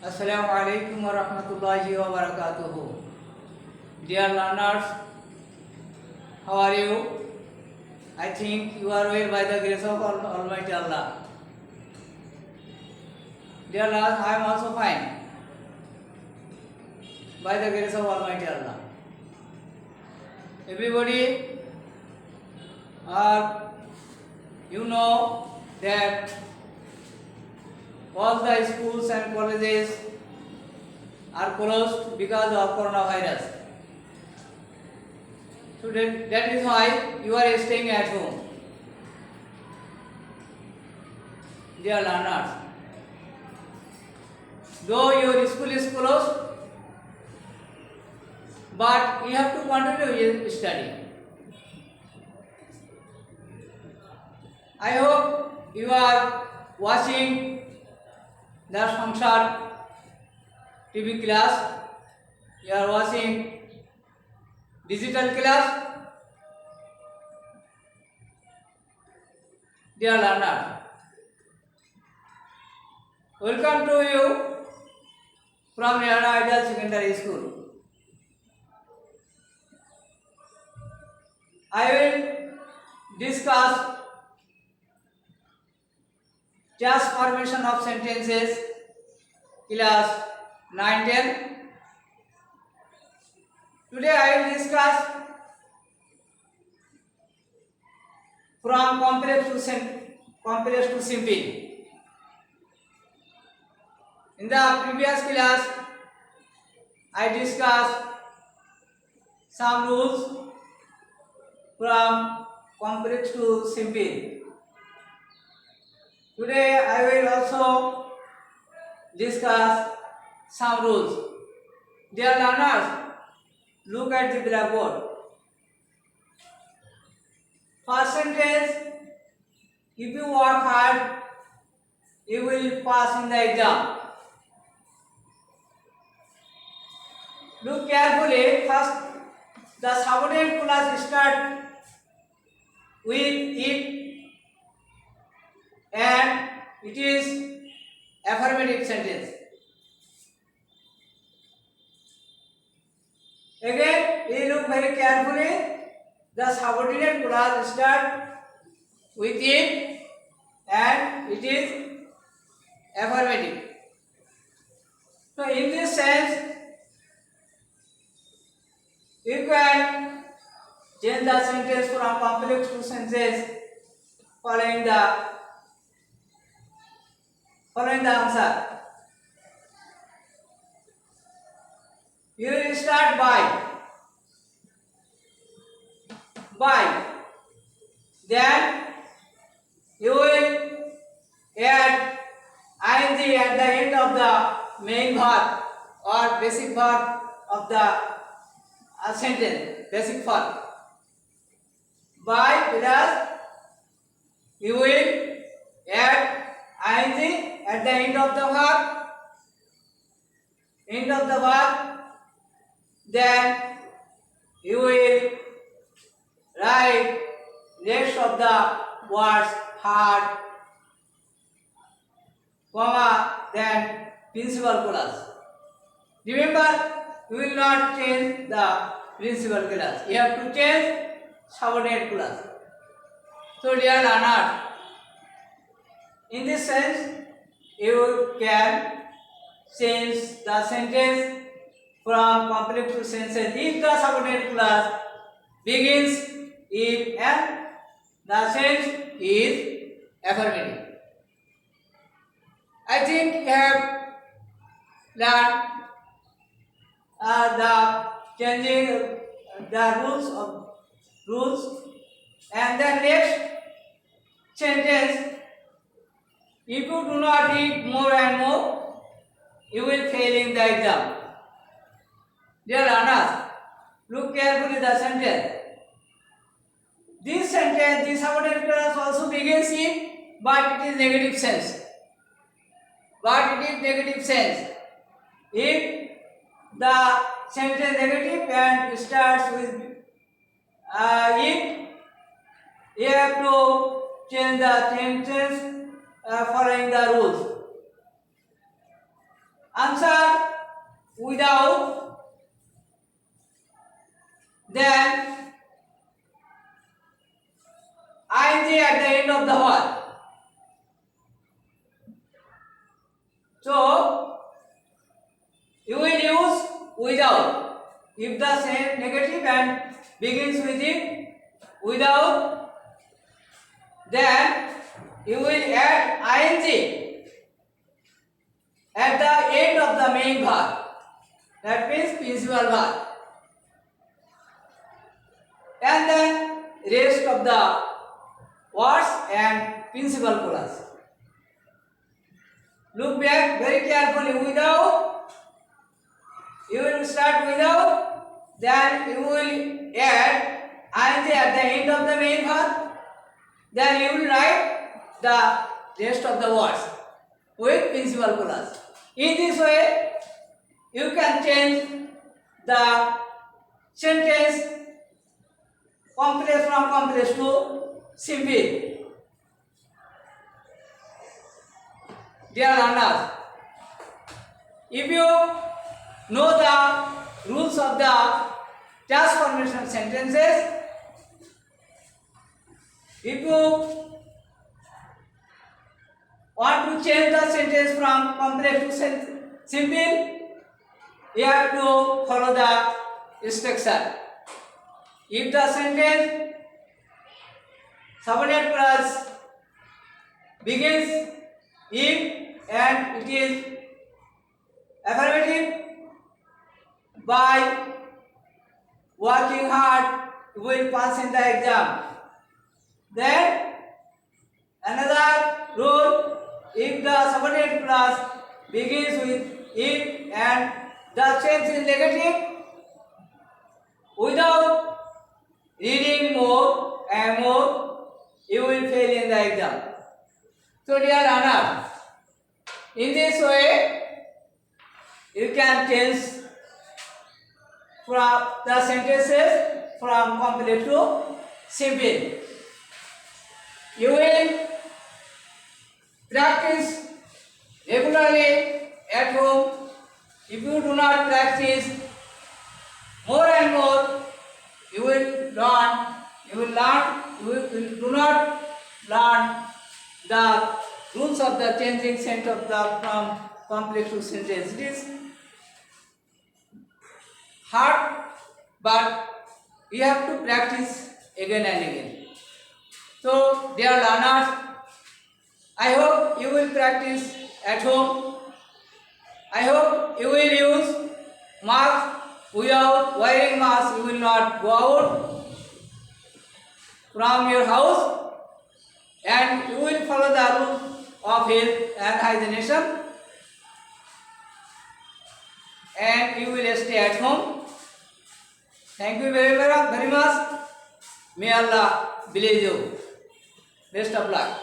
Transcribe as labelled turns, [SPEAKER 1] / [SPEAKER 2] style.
[SPEAKER 1] Assalamualaikum warahmatullahi wabarakatuh. Dear learners, how are you? I think you are well by the grace of Almighty Allah. Dear learners, I am also fine by the grace of Almighty Allah. Everybody, you know that all the schools and colleges are closed because of coronavirus. So that is why you are staying at home. Dear learners, though your school is closed, but you have to continue your study. I hope you are watching the Samsar TV class. You are watching digital class. Dear learner, welcome to you from Nirvana Ideal Secondary School. I will discuss transformation of sentences, class 9-10. Today I will discuss from complex to simple. In the previous class, I discussed some rules from complex to simple. Today I will also discuss some rules. Dear learners, look at the blackboard. First sentence, if you work hard, you will pass in the exam. Look carefully. First, the subordinate clause start with it, and it is affirmative sentence. Again, you look very carefully. The subordinate clause start with it, and it is affirmative. So, in this sense, you can change the sentence from complex to sentences following the answer. You will start by, then you will add ing at the end of the main verb or basic verb of the sentence, basic verb. By plus you will add ing at the end of the verb, then you will write rest of the words hard, comma, then principal clause. Remember, you will not change the principal clause. You have to change subordinate clause. So, dear learner, in this sense, you can change the sentence from complex to sentence if the subordinate clause begins if and the sentence is affirmative. I think you have learned the changing the rules, and then next sentence. If you do not read more and more, you will fail in the exam. Dear learners, look carefully the sentence. This sentence, this subordinate clause also begins in, but it is negative sense. If the sentence negative and starts with it, you have to change the sentence following the rules. Answer without, then ing at the end of the word. So you will use without if the same negative and begins with it without, then you will add ing at the end of the main verb. That means principal verb. And then rest of the words and principal clause. Look back very carefully. Without, you will start without, then you will add ing at the end of the main verb, then you will write the rest of the words with principal clause. In this way, you can change the sentence complex from complex to simple. Dear learners, if you know the rules of the transformation sentences, if you want to change the sentence from complex to simple, you have to follow the instruction. If the sentence subordinate clause begins if and it is affirmative, by working hard you will pass in the exam. Then another rule, if the subordinate clause begins with if and the change is negative, without reading more and more, you will fail in the exam. So dear learners, in this way you can change from the sentences from complex to simple. You will practice regularly at home. If you do not practice more and more, you will do not learn the rules of the changing sentence of the from complex to sentence. It is hard, but you have to practice again and again. So, dear learners, I hope you will practice at home. I hope you will use mask. Without wearing mask, you will not go out from your house, and you will follow the rules of health and hygiene, and you will stay at home. Thank you very much. May Allah bless you. Best of luck.